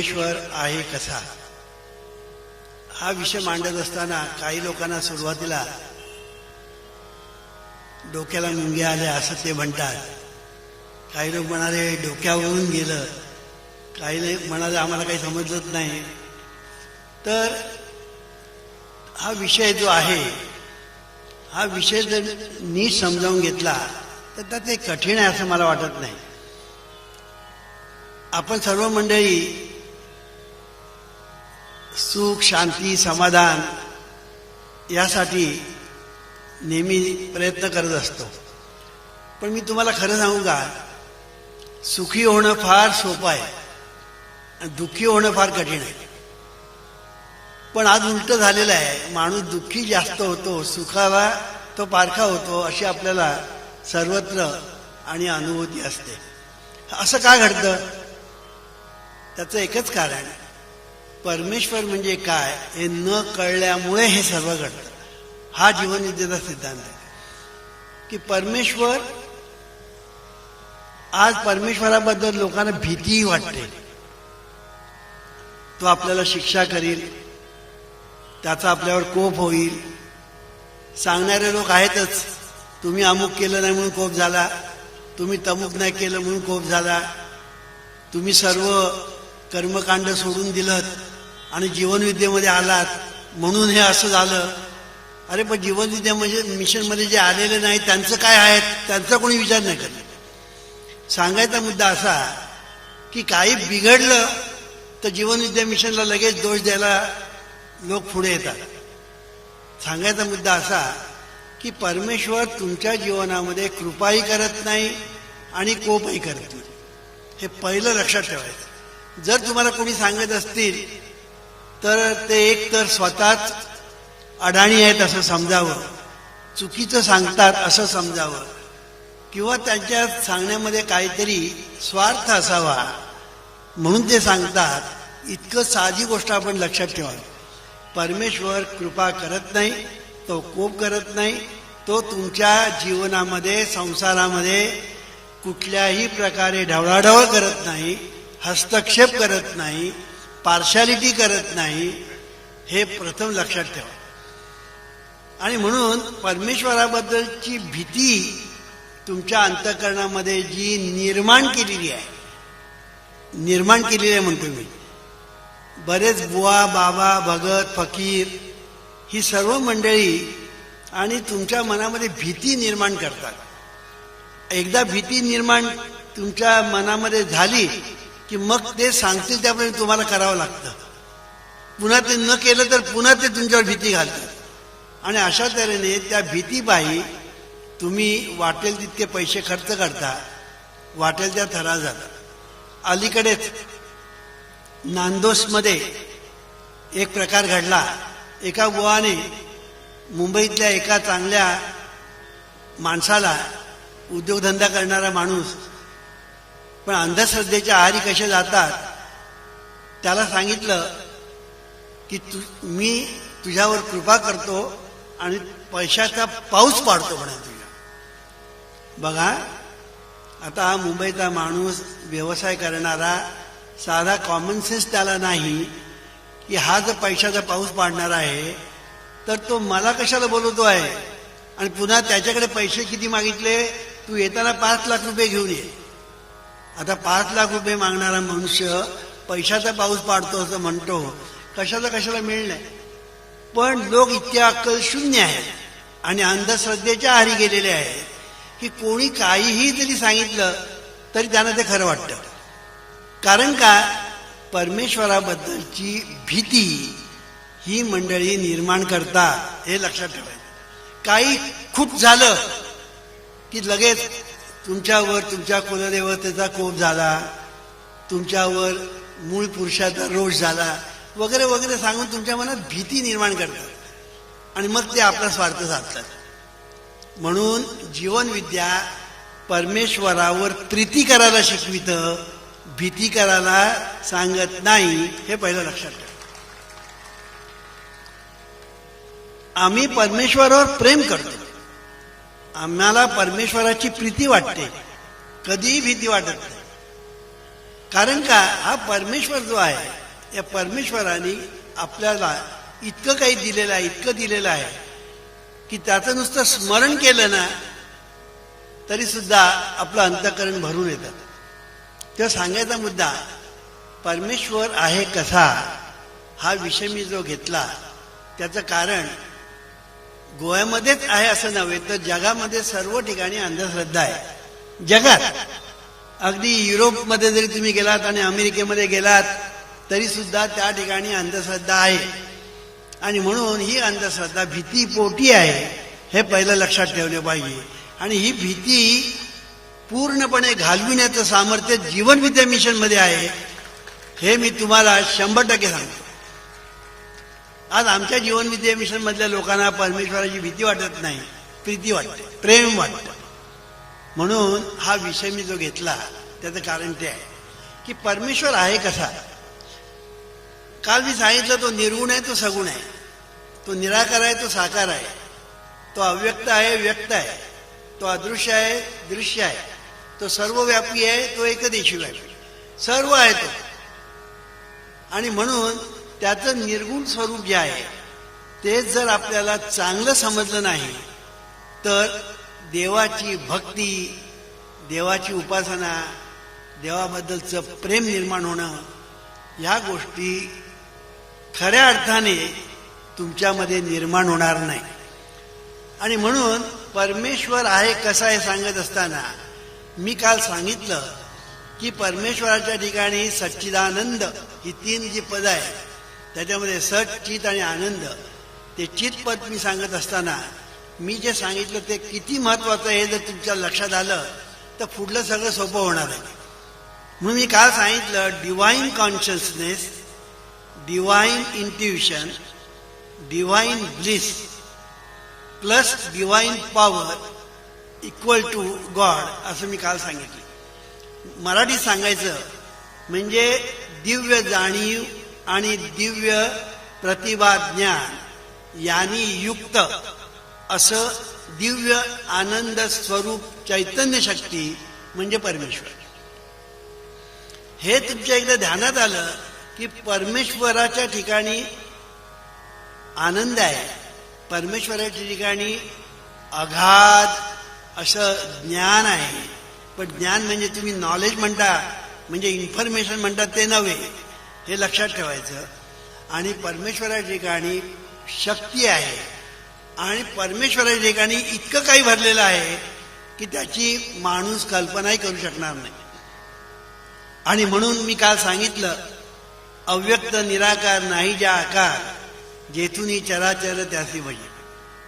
परमेश्वर आहे कसा हा विषय मांडत असताना काही लोकांना सुरुवातीला डोक्याला मुंग्या आल्या असं ते म्हणतात. काही लोक म्हणाले डोक्यावरून गेलं, काही म्हणाले आम्हाला काही समजत नाही. तर हा विषय जो आहे हा विषय जर नीट समजावून घेतला तर ते कठीण आहे असं मला वाटत नाही. आपण सर्व मंडळी सुख शांती समाधान यासाठी नेहमी प्रयत्न करत असतो. पण मी तुम्हाला खरं सांगू का, सुखी होणं फार सोपं आहे आणि दुःखी होणं फार कठीण आहे. पण आज उलट झालेलं आहे, माणूस दुःखी जास्त होतो, सुखाला तो पारखा होतो अशी आपल्याला सर्वत्र आणि अनुभूती असते. असं का घडतं? त्याचं एकच कारण, परमेश्वर म्हणजे काय हे न कळल्यामुळे हे सर्व घडतं. हा जीवनविद्येचा सिद्धांत आहे की परमेश्वर, आज परमेश्वराबद्दल लोकांना भीतीही वाटते. तो आपल्याला शिक्षा करील, त्याचा आपल्यावर कोप होईल. सांगणारे लोक आहेतच, तुम्ही अमुक केलं नाही म्हणून कोप झाला, तुम्ही तमुक नाही केलं म्हणून कोप झाला, तुम्ही सर्व कर्मकांड सोडून दिलं आणि जीवनविद्येमध्ये आलात म्हणून हे असं झालं. अरे पण जीवनविद्या म्हणजे मिशनमध्ये जे आलेले नाही त्यांचं काय आहे, त्यांचा कोणी विचार नाही करत. सांगायचा मुद्दा असा की काही बिघडलं तर जीवनविद्या मिशनला लगेच दोष द्यायला लोक पुढे येतात. सांगायचा मुद्दा असा की परमेश्वर तुमच्या जीवनामध्ये कृपाही करत नाही आणि कोपही करत नाही. हे पहिलं लक्षात ठेवायचं. जर तुम्हाला कोणी सांगत असतील तर ते एक तर स्वतःच अडाणी आहेत असं समजावं, चुकीचं सांगतात असं समजावं, किंवा त्यांच्या सांगण्यामध्ये काहीतरी स्वार्थ असावा म्हणून ते सांगतात. इतकं साधी गोष्ट आपण लक्षात ठेवावी. परमेश्वर कृपा करत नाही, तो कोप करत नाही, तो तुमच्या जीवनामध्ये संसारामध्ये कुठल्याही प्रकारे ढवळाढवळ करत नाही, हस्तक्षेप करत नाही, पार्शालिटी करत नाही. हे प्रथम लक्षात ठेवा. आणि म्हणून परमेश्वराबद्दलची भीती तुमच्या अंतःकरणामध्ये जी निर्माण केलेली आहे म्हणतो मी. बरेच बुवा बाबा भगत फकीर ही सर्व मंडळी आणि तुमच्या मनामध्ये भीती निर्माण करतात. एकदा भीती निर्माण तुमच्या मनामध्ये झाली की मग ते सांगतील त्याप्रमाणे तुम्हाला करावं लागतं. पुन्हा ते न केलं तर पुन्हा ते तुमच्यावर भीती घालतात. आणि अशा तऱ्हेने त्या भीतीपायी तुम्ही वाटेल तितके पैसे खर्च करता, वाटेल त्या थरात जाता. अलीकडेच नांदोसमध्ये एक प्रकार घडला. एका बुवाने मुंबईतल्या एका चांगल्या माणसाला, उद्योगधंदा करणारा माणूस पण अंधश्रद्धेच्या आहारी कसे जातात, त्याला सांगितलं की मी तुझ्यावर कृपा करतो आणि पैशाचा पाऊस पाडतो म्हणा तुझ्या. बघा, आता हा मुंबईचा माणूस व्यवसाय करणारा, साधा कॉमन सेन्स त्याला नाही की हा जर पैशाचा पाऊस पाडणार आहे तर तो मला कशाला बोलवतो आहे. आणि पुन्हा त्याच्याकडे पैसे किती मागितले, तू येताना 5 लाख रुपये घेऊन ये. आता 5 लाख रुपये मागणारा मनुष्य पैशाचा पाऊस पाडतो असं म्हणतो, कशाला मिळणार. पण लोक इतके अक्कल शून्य आहेत आणि अंधश्रद्धेच्या आहारी गेलेले आहेत की कोणी काहीही जरी सांगितलं तरी त्यांना ते खरं वाटतं. कारण का, परमेश्वराबद्दलची भीती ही मंडळी निर्माण करतात. हे लक्षात ठेवायचं. काही खूप झालं की लगेच तुमच्यावर तुमच्या कुलदेवतेचा कोप झाला, तुमच्यावर मूळ पुरुषाचा रोष झाला वगैरे वगैरे सांगून तुमच्या मनात भीती निर्माण करतात आणि मग ते आपला स्वार्थ साधतात. म्हणून जीवनविद्या परमेश्वरावर प्रीती करायला शिकवितं, भीती करायला सांगत नाही. हे पहिलं लक्षात ठेवा. आम्ही परमेश्वरावर प्रेम करतो, आम्हाला परमेश्वराची प्रीती वाटते, कधीही भीती वाटत नाही. कारण का हा परमेश्वर जो आहे, या परमेश्वराने आपल्याला इतकं काही दिलेलं आहे, इतकं दिलेलं आहे की त्याचं नुसतं स्मरण केलं ना तरी सुद्धा आपलं अंतःकरण भरून येतं. तेव्हा सांगायचा मुद्दा, परमेश्वर आहे कसा हा विषय मी जो घेतला त्याचं कारण गोव्यामध्येच आहे असं नव्हे तर जगामध्ये सर्व ठिकाणी अंधश्रद्धा आहे. जगात अगदी युरोपमध्ये जरी तुम्ही गेलात आणि अमेरिकेमध्ये गेलात तरी सुद्धा त्या ठिकाणी अंधश्रद्धा आहे. आणि म्हणून ही अंधश्रद्धा भीतीपोटी आहे हे पहिलं लक्षात ठेवलं पाहिजे. आणि ही भीती पूर्णपणे घालविण्याचं सामर्थ्य जीवनविद्या मिशनमध्ये आहे हे मी तुम्हाला 100% सांगतो. आज आमच्या जीवनविद्या मिशन मधल्या लोकांना परमेश्वराची भीती वाटत नाही, प्रीती वाटते, प्रेम वाटतं. म्हणून हा विषय मी जो घेतला त्याचं कारण ते आहे की परमेश्वर आहे कसा. काल मी सांगितलं तो निर्गुण आहे, तो सगुण आहे, तो निराकार आहे, तो साकार आहे, तो अव्यक्त आहे, व्यक्त आहे, तो अदृश्य आहे, दृश्य आहे, तो सर्वव्यापी आहे, तो एकदेशी व्यापी, सर्व आहे तो. आणि म्हणून त्याचं निर्गुण स्वरूप जे आहे ते जर आपल्याला चांगलं समजलं नाही तर देवाची भक्ती, देवाची उपासना, देवाबद्दलचं प्रेम निर्माण होणं ह्या गोष्टी खऱ्या अर्थाने तुमच्यामध्ये निर्माण होणार नाही. आणि म्हणून परमेश्वर आहे कसा हे सांगत असताना मी काल सांगितलं की परमेश्वराच्या ठिकाणी सच्चिदानंद ही 3 जी पद आहे त्याच्यामध्ये सच, चित आणि आनंद. ते चित पद मी सांगत असताना मी जे सांगितलं ते किती महत्वाचं आहे जर तुमच्या लक्षात आलं तर पुढलं सगळं सोपं होणार आहे. म्हणून मी काल सांगितलं divine consciousness, divine intuition, divine bliss plus divine power equal to God असं मी काल सांगितलं. मराठीत सांगायचं म्हणजे दिव्य जाणीव आणि दिव्य प्रतिभा ज्ञान यांनी युक्त असं दिव्य आनंद स्वरूप चैतन्य शक्ती म्हणजे परमेश्वर. हे तुमच्या एकदा ध्यानात आलं की परमेश्वराच्या ठिकाणी आनंद आहे, परमेश्वराच्या ठिकाणी अगाध असं ज्ञान आहे. पण ज्ञान म्हणजे तुम्ही नॉलेज म्हणता, म्हणजे इन्फॉर्मेशन म्हणतात ते नव्हे, हे लक्षात ठेवायचं. आणि परमेश्वराच्या ठिकाणी शक्ती आहे आणि परमेश्वराच्या ठिकाणी इतकं काही भरलेलं आहे की त्याची माणूस कल्पनाही करू शकणार नाही. आणि म्हणून मी काल सांगितलं अव्यक्त निराकार नाही ज्या आकार जेथून चराचर त्यासी म्हणजे,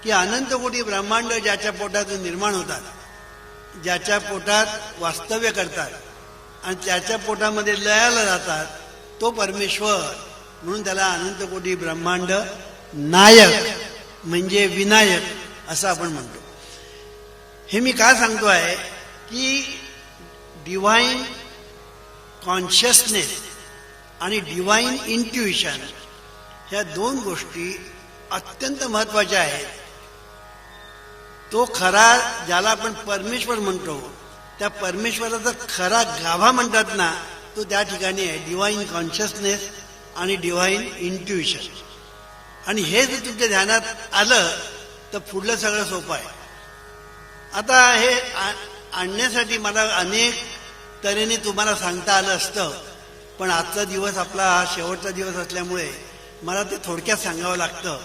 की अनंत कोटी ब्रह्मांड ज्याच्या पोटातून निर्माण होतात, ज्याच्या पोटात वास्तव्य करतात आणि त्याच्या पोटामध्ये लयाला जातात तो परमेश्वर. म्हणून त्याला अनंत कोटी ब्रह्मांड नायक म्हणजे विनायक असं आपण म्हणतो. हे मी का सांगतो आहे की डिवाइन कॉन्शियसनेस आणि डिवाइन इंट्युशन ह्या 2 गोष्टी अत्यंत महत्वाच्या आहेत. तो खरा ज्याला आपण परमेश्वर म्हणतो त्या परमेश्वराचा खरा गाभा म्हणतात ना तो त्या ठिकाणी आहे, डिवाइन कॉन्शियसनेस आणि डिवाइन इंट्युशन. आणि हे जर तुमच्या ध्यानात आलं तर पुढलं सगळं सोपं आहे. आता हे आणण्यासाठी मला अनेक तऱ्हेने तुम्हाला सांगता आलं असतं, पण आजचा दिवस आपला हा शेवटचा दिवस असल्यामुळे मला ते थोडक्यात सांगावं लागतं.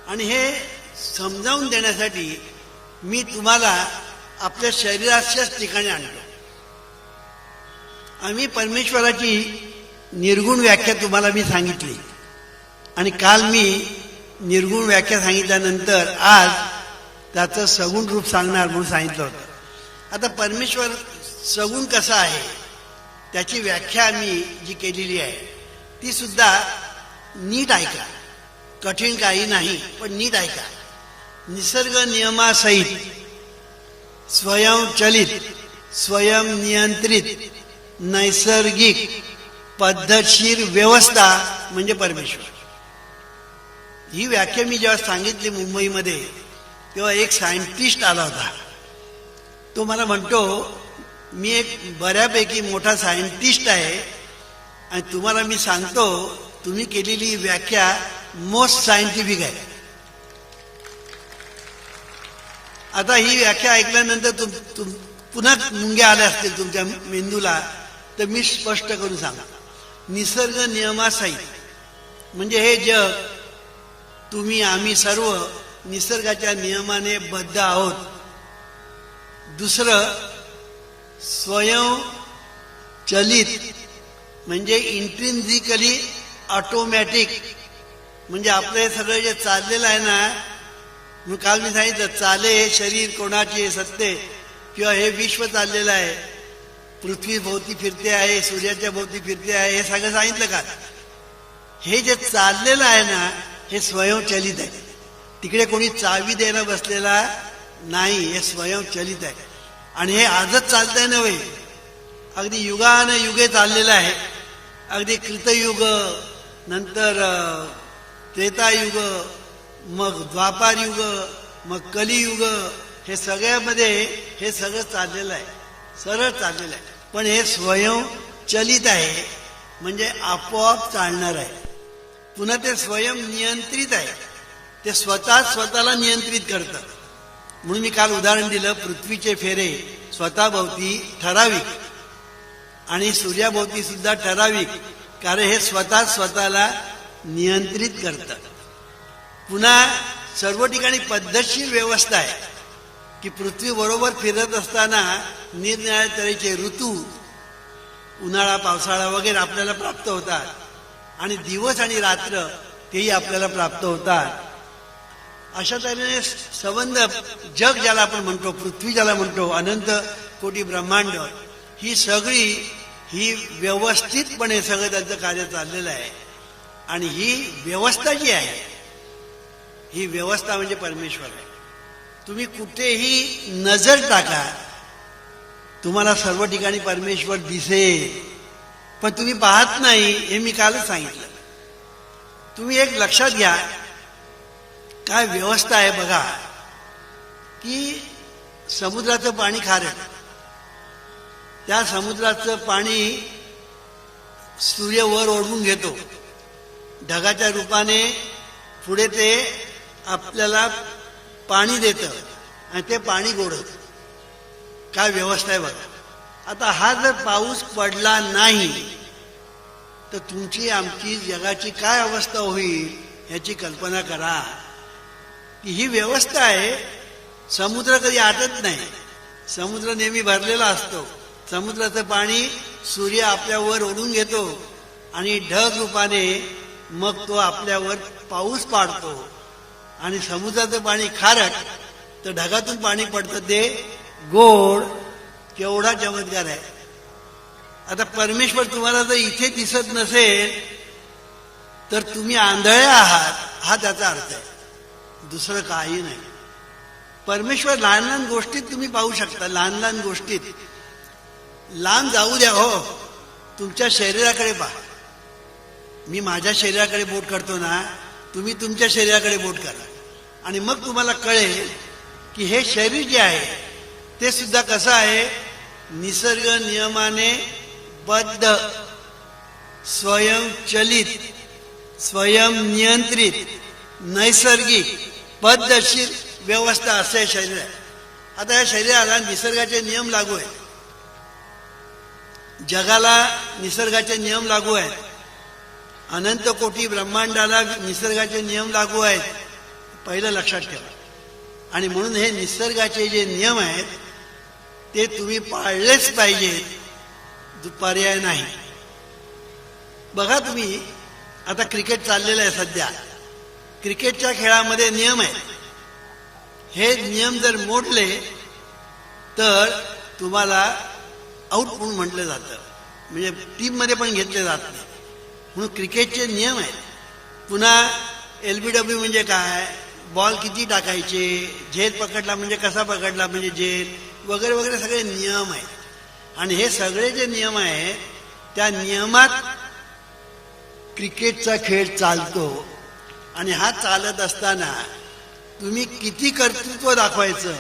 आणि हे समजावून देण्यासाठी मी तुम्हाला आपल्या शरीराच्याच ठिकाणी आणतो. आम्ही परमेश्वराची निर्गुण व्याख्या तुम्हाला मी सांगितली आणि काल मी निर्गुण व्याख्या सांगितल्यानंतर आज त्याचं सगुण रूप सांगणार म्हणून सांगितलं होतं. आता परमेश्वर सगुण कसा आहे त्याची व्याख्या मी जी केलेली आहे ती सुद्धा नीट ऐका, कठीण काही नाही पण नीट ऐका. निसर्ग नियमासहित स्वयंचलित, स्वयंनियंत्रित, नैसर्गिक पद्धतशीर व्यवस्था म्हणजे परमेश्वर. ही व्याख्या मी जेव्हा सांगितली मुंबईमध्ये तेव्हा एक सायंटिस्ट आला होता. तो मला म्हणतो मी एक बऱ्यापैकी मोठा सायंटिस्ट आहे आणि तुम्हाला मी सांगतो तुम्ही केलेली व्याख्या मोस्ट सायंटिफिक आहे. आता ही व्याख्या ऐकल्यानंतर पुन्हा मुंग्या आल्या असतील तुमच्या मेंदूला, तर मी स्पष्ट करून सांगा. निसर्ग नियमासहित म्हणजे हे जग, तुम्ही आम्ही सर्व निसर्गाच्या नियमाने बद्ध आहोत. दुसरं स्वयंचलित म्हणजे इंट्रिन्सिकली ऑटोमॅटिक, म्हणजे आपलं सगळं जे चाललेलं आहे ना, मग काल मी सांगितलं चाले हे शरीर कोणाचे सत्य किंवा हे विश्व चाललेलं आहे, पृथ्वी भोवती फिरते आहे, सूर्याच्या भोवती फिरते आहे, हे सगळं सांगितलं का. हे जे चाललेलं आहे ना हे स्वयंचलित आहे. तिकडे कोणी चावी द्यायला बसलेला नाही, हे स्वयंचलित आहे. आणि हे आजच चालतंय नव्हे, अगदी युगाने युगे चाललेलं आहे. अगदी कृतयुग, नंतर त्रेतायुग, मग द्वापार युग, मग कलियुग, हे सगळ्यामध्ये हे सगळं चाललेलं आहे, सरळ चाललेलं आहे. पण हे स्वयंचलित आहे म्हणजे आपोआप चालणार आहे. पुन्हा ते स्वयं नियंत्रित आहे, ते स्वतःला नियंत्रित करतं. म्हणून मी काल उदाहरण दिलं, पृथ्वीचे फेरे स्वतःभोवती ठराविक आणि सूर्याभोवती सुद्धा ठराविक, कारण हे स्वतःला नियंत्रित करतं. पुन्हा सर्व ठिकाणी पद्धतशीर व्यवस्था आहे की पृथ्वी बरोबर फिरत असताना निरनिराळ्या तऱ्हेचे ऋतू, उन्हाळा, पावसाळा वगैरे आपल्याला प्राप्त होतात आणि दिवस आणि रात्र तेही आपल्याला प्राप्त होतात. अशा तऱ्हेने संबंध जग ज्याला आपण म्हणतो, पृथ्वी ज्याला म्हणतो, अनंत कोटी ब्रह्मांड, ही सगळी ही व्यवस्थितपणे सगळं त्यांचं कार्य चाललेलं आहे. आणि ही व्यवस्था जी आहे, ही व्यवस्था म्हणजे परमेश्वर आहे. तुम्ही कुठेही नजर टाका, तुम्हाला सर्व ठिकाणी परमेश्वर दिसेल, पण तुम्ही पाहत नाही, हे मी कालच सांगितलं. तुम्ही एक लक्षात घ्या, काय व्यवस्था आहे बघा, की समुद्राचं पाणी खारट, त्या समुद्राचं पाणी सूर्य वर ओढून घेतो, ढगाच्या रूपाने पुढे ते आपल्याला पाणी देतं आणि ते पाणी गोडत. काय व्यवस्था आहे बघा. आता हा जर पाऊस पडला नाही तर तुमची आमची जगाची काय अवस्था होईल याची कल्पना करा. की ही व्यवस्था आहे. समुद्र कधी आटत नाही, समुद्र नेहमी भरलेला असतो. समुद्राचं पाणी सूर्य आपल्यावर ओढून घेतो आणि ढग रूपाने मग तो आपल्यावर पाऊस पाडतो. आणि समुद्राचं पाणी खारट तर ढगातून पाणी पडतं ते गोड. केवढा चमत्कार आहे. आता परमेश्वर तुम्हाला जर इथे दिसत नसेल तर तुम्ही आंधळे आहात, हा त्याचा अर्थ आहे, दुसरं काही नाही. परमेश्वर लहान लहान गोष्टीत तुम्ही पाहू शकता, लहान लहान गोष्टीत. लांब जाऊ द्या हो, तुमच्या शरीराकडे पहा. मी माझ्या शरीराकडे बोट करतो ना, तुम्ही तुमच्या शरीराकडे बोट करा आणि मग तुम्हाला कळेल की हे शरीर जे आहे ते सुद्धा कसं आहे, निसर्ग नियमाने बद्ध, स्वयंचलित, स्वयंनियंत्रित, नैसर्गिक, पद्धतशीर व्यवस्था असं हे शरीर आहे. आता या शरीराला निसर्गाचे नियम लागू आहेत, जगाला निसर्गाचे नियम लागू आहेत, अनंत कोटी ब्रह्मांडाला निसर्गाचे नियम लागू आहेत. पहिलं लक्षात ठेवा. आणि म्हणून हे निसर्गाचे जे नियम आहेत ते तुम्ही पाळलेच पाहिजे, पर्याय नाही. बघा तुम्ही, आता क्रिकेट चाललेलं आहे सध्या. क्रिकेटच्या खेळामध्ये नियम आहेत. हे नियम जर मोडले तर तुम्हाला आऊट म्हणून म्हटलं जातं, म्हणजे टीममध्ये पण घेतले जात नाही. म्हणून क्रिकेटचे नियम आहेत. पुन्हा LBW म्हणजे काय, बॉल किती टाकायचे, झेल पकडला म्हणजे कसा पकडला म्हणजे झेल, वगैरे वगैरे सगळे नियम आहेत. आणि हे सगळे जे नियम आहेत त्या नियमात क्रिकेटचा खेळ चालतो. आणि हा चालत असताना तुम्ही किती कर्तृत्व दाखवायचं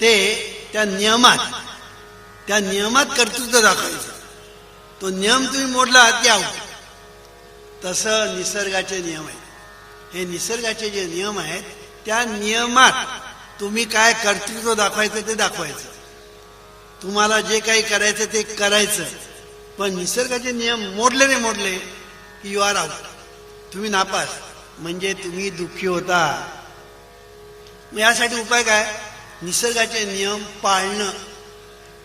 ते त्या नियमात, त्या नियमात कर्तृत्व दाखवायचं. तो नियम तुम्ही मोडला की आउट. तसं निसर्गाचे नियम आहेत. हे निसर्गाचे जे नियम आहेत त्या नियमात तुम्ही काय कर्तृत्व दाखवायचं ते दाखवायचं. तुम्हाला जे काही करायचं ते करायचं. पण निसर्गाचे नियम मोडले की यू आर आउट. तुम्ही नापास, म्हणजे तुम्ही दुःखी होता. यासाठी उपाय काय? निसर्गाचे नियम पाळणं.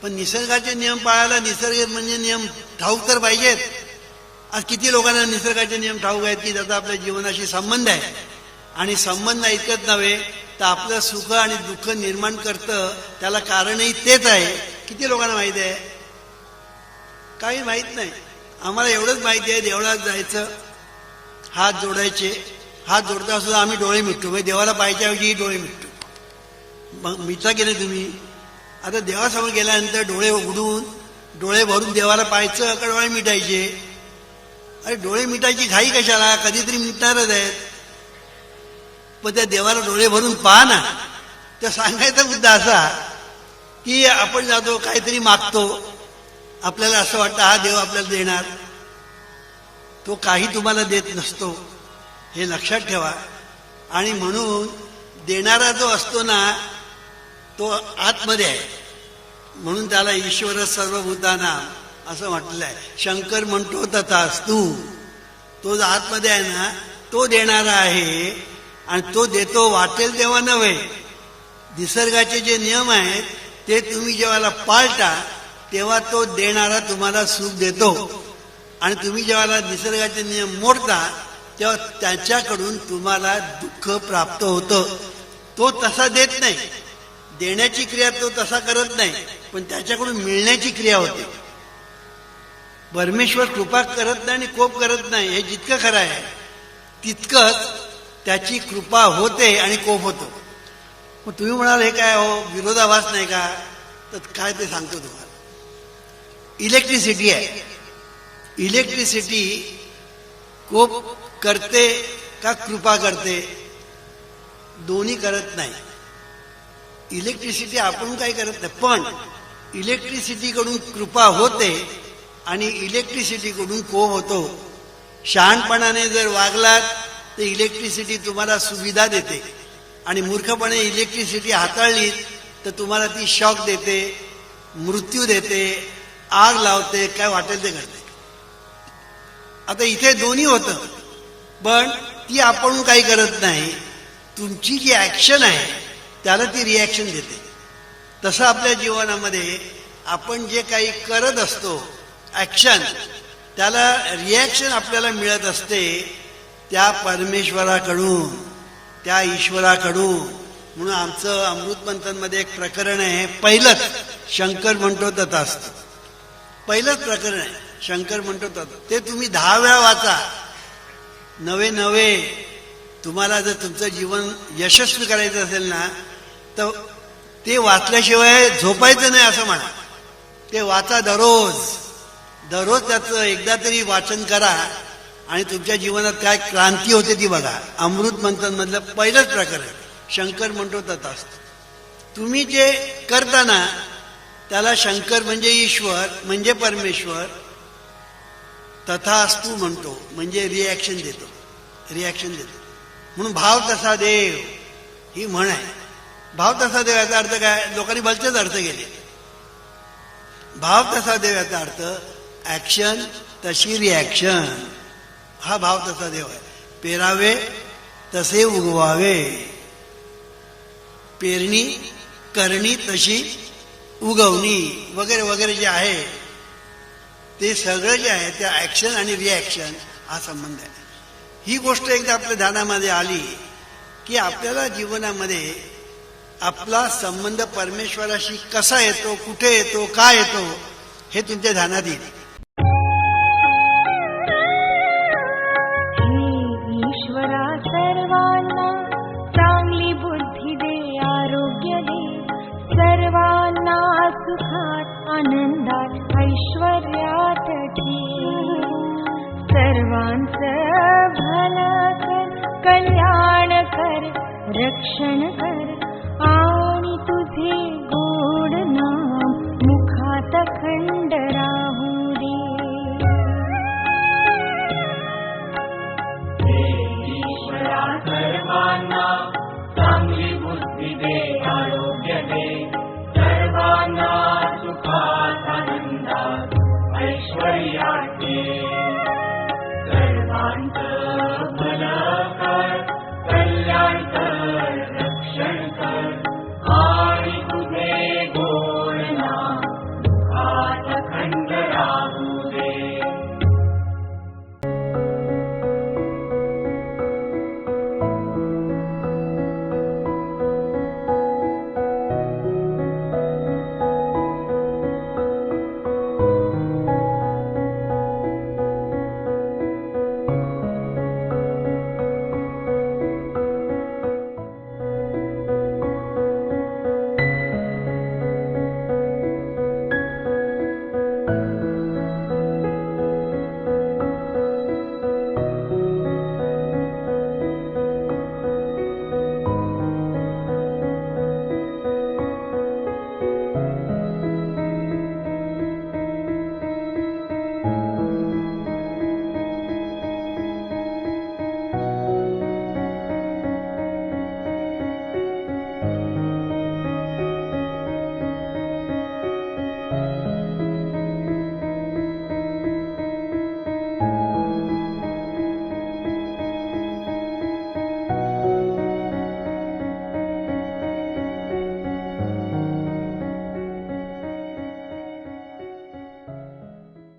पण निसर्गाचे नियम पाळायला निसर्ग म्हणजे नियम ठाऊक तर पाहिजेत. आज किती लोकांना निसर्गाचे नियम ठाऊक आहेत की त्याचा आपल्या जीवनाशी संबंध आहे. आणि संबंध इतकंच नव्हे तर आपलं सुख आणि दुःख निर्माण करतं त्याला कारणही तेच आहे. किती लोकांना माहिती आहे? काही माहीत नाही. आम्हाला एवढंच माहिती आहे देवळात जायचं, हात जोडायचे, हात जोडता सुद्धा आम्ही डोळे मिटतो. म्हणजे देवाला पाहायच्या ऐवजी डोळे मिटतो. मग मिटता की नाही तुम्ही? आता देवासमोर गेल्यानंतर डोळे उघडून डोळे भरून देवाला पाहायचं का डोळे मिटायचे? अरे डोळे मिटायची घाई कशाला? कधीतरी मिटणारच आहेत. पण त्या देवाला डोळे भरून पहा ना. तर सांगायचा मुद्दा असा की आपण जातो काहीतरी मागतो, आपल्याला असं वाटतं हा देव आपल्याला देणार. तो काही तुम्हाला देत नसतो, हे लक्षात ठेवा. आणि म्हणून देणारा जो असतो ना तो आतमध्ये आहे. म्हणून त्याला ईश्वर सर्वभूतानां असं म्हटलेलं आहे. शंकर म्हणतो तथास्तु. तो जो आतमध्ये आहे ना तो देणारा आहे. आणि तो देतो वाटेल तेव्हा नव्हे. निसर्गाचे जे नियम आहेत ते तुम्ही जेव्हा पाळता तेव्हा तो देणारा तुम्हाला सुख देतो. आणि तुम्ही जेव्हा निसर्गाचे नियम मोडता तेव्हा त्याच्याकडून तुम्हाला दुःख प्राप्त होतं. तो तसा देत नाही. देण्याची क्रिया तो तसा करत नाही, पण त्याच्याकडून मिळण्याची क्रिया होते. परमेश्वर कृपा करत नाही आणि कोप करत नाही, हे जितकं खरं आहे तितकंच त्याची कृपा होते आणि कोप होतो. मग तुम्ही म्हणाल हे काय हो विरोधाभास नाही का? तर काय ते सांगतो तुम्हाला. इलेक्ट्रिसिटी आहे. इलेक्ट्रिसिटी कोप करते का कृपा करते? दोन्ही करत नाही. इलेक्ट्रिसिटी आपण काही करत नाही, पण इलेक्ट्रिसिटीकडून कृपा होते आणि इलेक्ट्रिसिटीकडून कोप होतो. शहाणपणाने जर वागलात तर इलेक्ट्रिसिटी तुम्हाला सुविधा देते आणि मूर्खपणे इलेक्ट्रिसिटी हाताळली तर तुम्हाला ती शॉक देते, मृत्यू देते, आग लावते, काय वाटेल ते करते. आता इथे दोन्ही होतं, पण ती आपण काही करत नाही. तुमची जी ॲक्शन आहे त्याला ती रिॲक्शन देते. तसं आपल्या जीवनामध्ये आपण जे काही करत असतो ॲक्शन, त्याला रिॲक्शन आपल्याला मिळत असते त्या परमेश्वराकडून, त्या ईश्वराकडून. म्हणून आमचं अमृत मंथनमध्ये एक प्रकरण आहे. पहिलंच शंकर म्हणतो तथास्तु. पहिलंच प्रकरण आहे शंकर म्हणतो तथास्तु. ते तुम्ही 10 वेळा वाचा. नवे तुम्हाला जर तुमचं जीवन यशस्वी करायचं असेल ना तर ते वाचल्याशिवाय झोपायचं नाही असं म्हणा. ते वाचा दररोज त्याचं एकदा तरी वाचन करा आणि तुमच्या जीवनात काय क्रांती होते ती बघा. अमृत मंथन मधलं पहिलंच प्रकरण शंकर म्हणतो तथास्तु. तुम्ही जे करताना त्याला शंकर म्हणजे ईश्वर म्हणजे परमेश्वर, तथास्तु म्हणतो म्हणजे रिॲक्शन देतो. म्हणून भाव तसा देव ही म्हण आहे. भाव तसा देव याचा अर्थ काय? लोकांनी भलतेच अर्थ केले. भाव तसा देव याचा अर्थ ऍक्शन तशी रिॲक्शन. हा भाव तसा देव आहे. पेरावे तसे उगवावे. पेरणी करणी तशी उगवणी वगैरे वगैरे जे आहे ते सगळं जे आहे त्या ऍक्शन आणि रिॲक्शन हा संबंध आहे. ही गोष्ट एकदा आपल्या ध्यानामध्ये आली की आपल्याला जीवनामध्ये आपला संबंध परमेश्वराशी कसा येतो, कुठे येतो, काय येतो हे तुमच्या ध्यानात येईल. ईश्वरा सर्वांना चांगली बुद्धी दे, आरोग्य दे, सर्वांना सुखात आनंदात ऐश्वर्यात ठेव. सर्वांचं भलं कर, कल्याण कर, रक्षण कर.